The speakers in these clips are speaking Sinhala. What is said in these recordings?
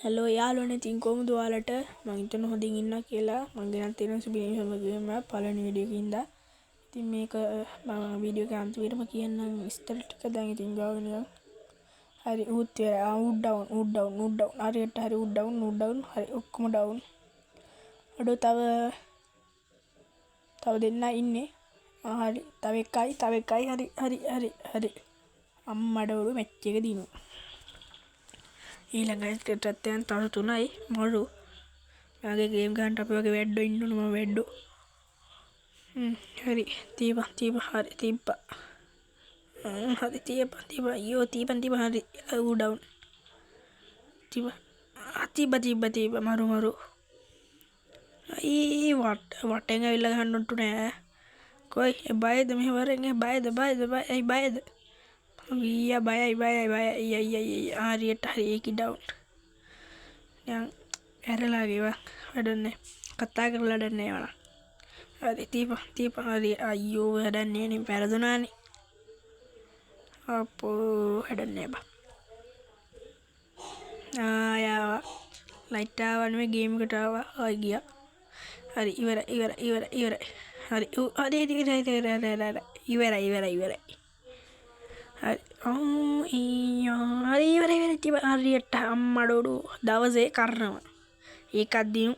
හලෝ යාළුවනේ ඉතින් කොහොමද ඔයාලට මම හිතන හොඳින් ඉන්නවා කියලා මම ගෙනත් තියෙන සුබිනිසම ගේම පළවෙනි වීඩියෝ එකකින් ඉඳලා ඉතින් මේක මම වීඩියෝ එක අන්තිමටම කියන්නම් විස්තර ටික දැන් ඉතින් ගාගෙන යන්න හරි ඌත් උඩ් ඩවුන් හරියට හරි උඩ් ඩවුන් හරි ඔක්කොම ඩවුන් අඩෝ තව දෙන්නා ඉන්නේ හරි තව එකයි හරි අම්මඩවලු මැච් එක දිනුවා ඊළඟට යන තව 3යි මරු මගේ ගේම් ගන්නට අපි වගේ වැඩ්ඩෝ ඉන්නවනේ මම වැඩ්ඩෝ හරි තියපන් හරි තිබ්බා හරි තියපන් අයියෝ තියපන් හරි ඌ ඩවුන් තිබ්බා මරු අයි වටෙන් ඇවිල්ලා ගන්න උට්ටු නෑ කොයි බයද මෙහෙ වරෙන් බයද ඇයි බයද ඊයා බයයි හරියට හරි ඒකි ඩවුන් දැන් ඇරලා ගිවා වැඩන්නේ කතා කරලා වැඩන්නේ වණ හරි තියපන් හරි අයියෝ වැඩන්නේ නේ පෙරදුනානේ අපෝ වැඩන්නේ බා ආයාවා ලයිට් ආවා නෙමෙයි ගේම් එකට ආවා ආයි ගියා හරි ඉවරයි හරි ඉවරයි හරි ඉවරයි හරියට අම්මඩෝඩු දවසේ කරනවා ඒකත් දිනු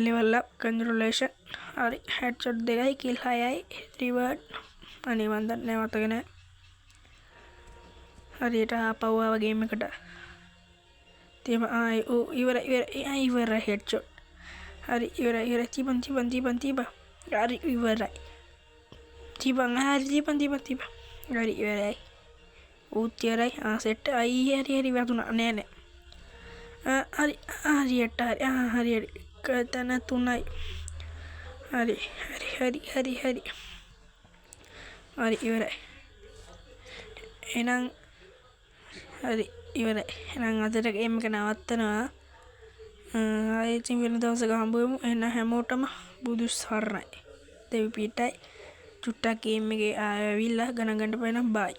ලෙවල් අප් කන්ග්‍රැචුලේෂන් හරි හෙඩ්ෂොට් 2යි කිල් 6යි රිවර්ඩ් අනේ මන් දන්නේ මතක නෑ හරියට ආපහු ආව ගේම් එකට තියම ඉවරයි හෙඩ්ෂොට් හරි ඉවරයි තිබන් හරි ඉවරයි තිබන් හරි ඉවරයි ඌත්‍යරයි සෙට් අයි හරි වැදුනා නෑ හරියට හරි කතන 3යි හරි ඉවරයි එහෙනම් හරි ඉවරයි එහෙනම් අදට ගේම් එක නවත්තනවා ආයෙ ඉතින් වෙන දවසක හම්බ වෙමු එහෙනම් හැමෝටම බුදු සරණයි දෙවි පීඨයි චුට්ටක් ගේම් එකේ ආයෙ ඇවිල්ලා ගණන් ගන්න බෑ නම් බයි